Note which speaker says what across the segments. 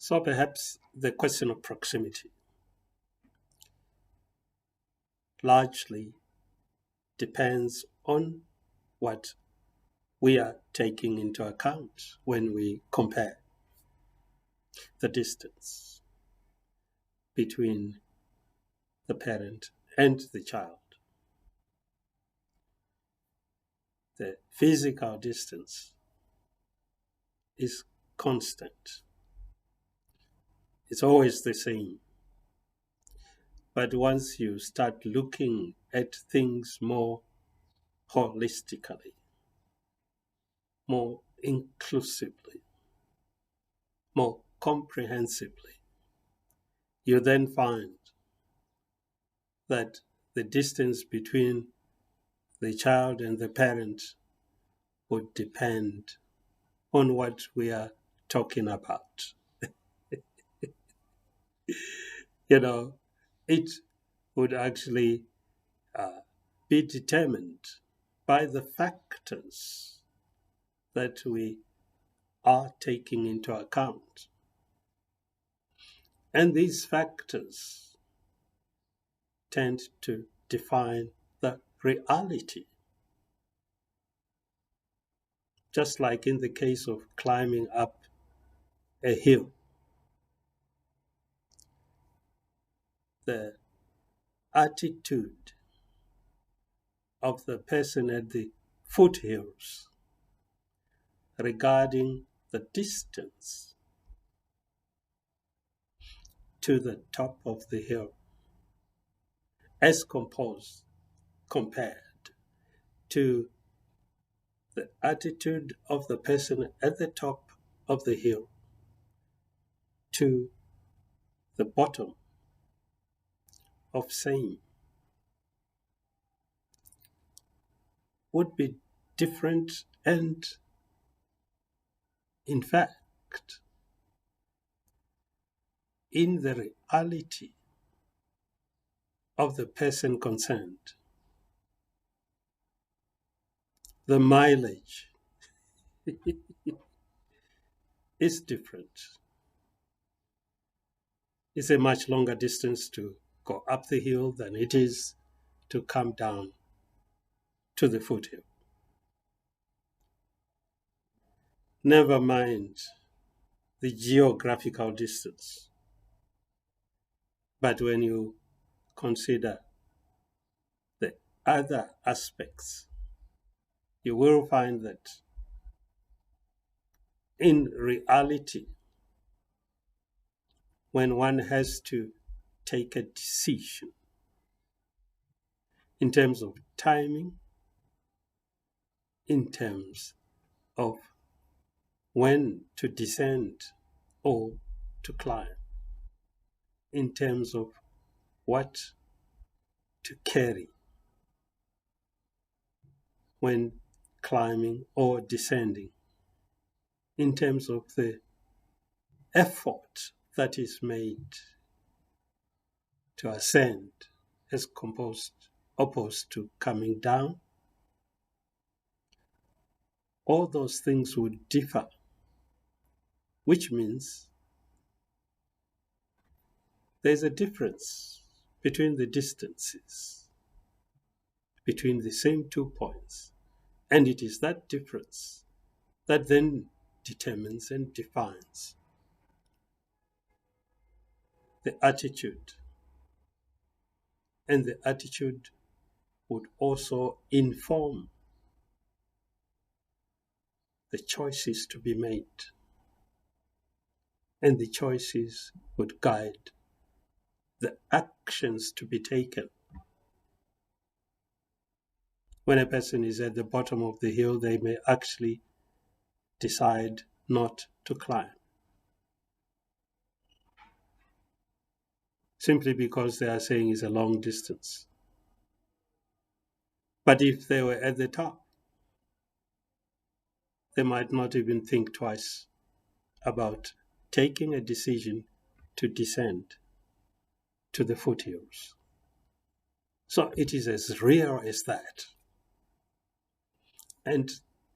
Speaker 1: So perhaps the question of proximity largely depends on what we are taking into account when we compare the distance between the parent and the child. The physical distance is constant. It's always the same. But once you start looking at things more holistically, more inclusively, more comprehensively, you then find that the distance between the child and the parent would depend on what we are talking about. It would actually be determined by the factors that we are taking into account. And these factors tend to define the reality. Just like in the case of climbing up a hill, the attitude of the person at the foothills regarding the distance to the top of the hill as compared to the attitude of the person at the top of the hill to the bottom of same would be different, and in fact, in the reality of the person concerned, the mileage is different. It's a much longer distance to go up the hill than it is to come down to the foothill. Never mind the geographical distance. But when you consider the other aspects, you will find that in reality, when one has to take a decision in terms of timing, in terms of when to descend or to climb, in terms of what to carry when climbing or descending, in terms of the effort that is made to ascend as opposed to coming down, all those things would differ, which means there's a difference between the distances between the same 2 points, and it is that difference that then determines and defines the attitude, and the attitude would also inform the choices to be made, and the choices would guide the actions to be taken. When a person is at the bottom of the hill, they may actually decide not to climb, simply because they are saying it's a long distance. But if they were at the top, they might not even think twice about taking a decision to descend to the foothills. So it is as real as that. And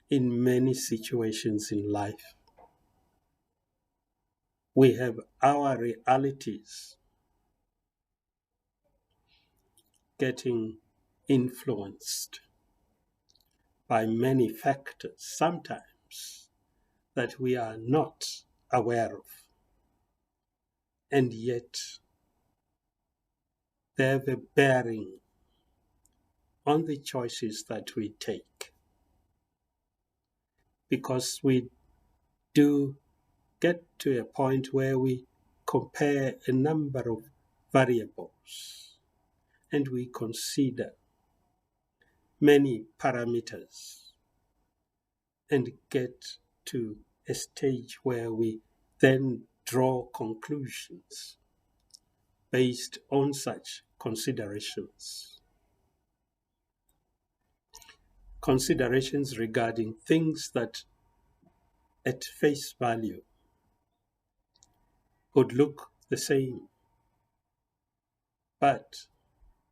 Speaker 1: in many situations in life, We have our realities getting influenced by many factors, sometimes that we are not aware of, and yet they have a bearing on the choices that we take, because we do get to a point where we compare a number of variables and we consider many parameters and get to a stage where we then draw conclusions based on such considerations. Considerations regarding things that at face value would look the same, but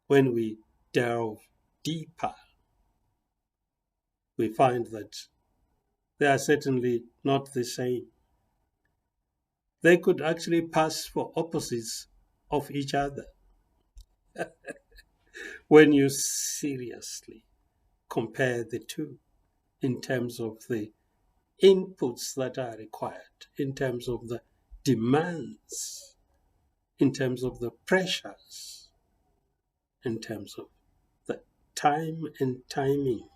Speaker 1: when we delve deeper, we find that they are certainly not the same. They could actually pass for opposites of each other when you seriously compare the two in terms of the inputs that are required, in terms of the demands, in terms of the pressures, in terms of the time and timing,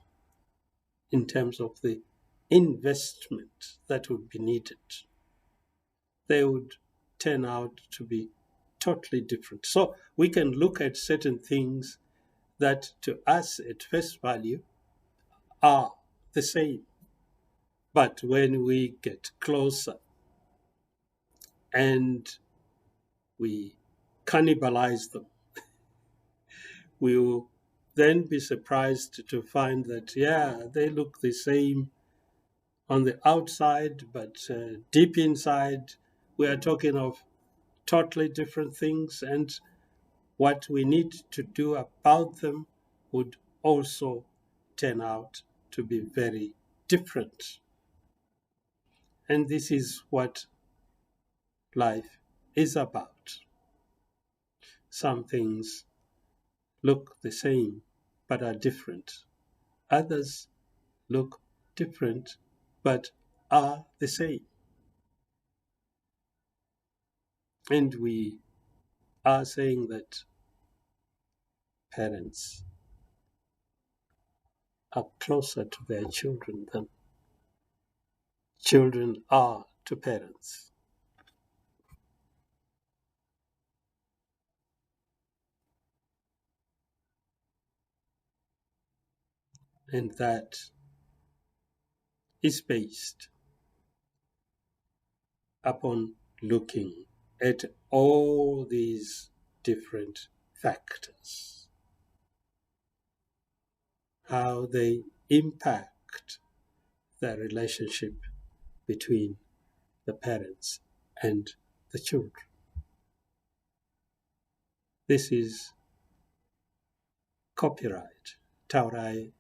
Speaker 1: in terms of the investment that would be needed. They would turn out to be totally different. So we can look at certain things that to us at face value are the same. But when we get closer and we cannibalize them, we will then be surprised to find that, yeah, they look the same on the outside, but deep inside, we are talking of totally different things, and what we need to do about them would also turn out to be very different. And this is what life is about. Some things look the same but are different. Others look different but are the same. And we are saying that parents are closer to their children than children are to parents. And that is based upon looking at all these different factors, how they impact the relationship between the parents and the children. This is copyright Taurai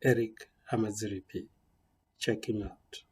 Speaker 1: Eric Amaziripi, checking out.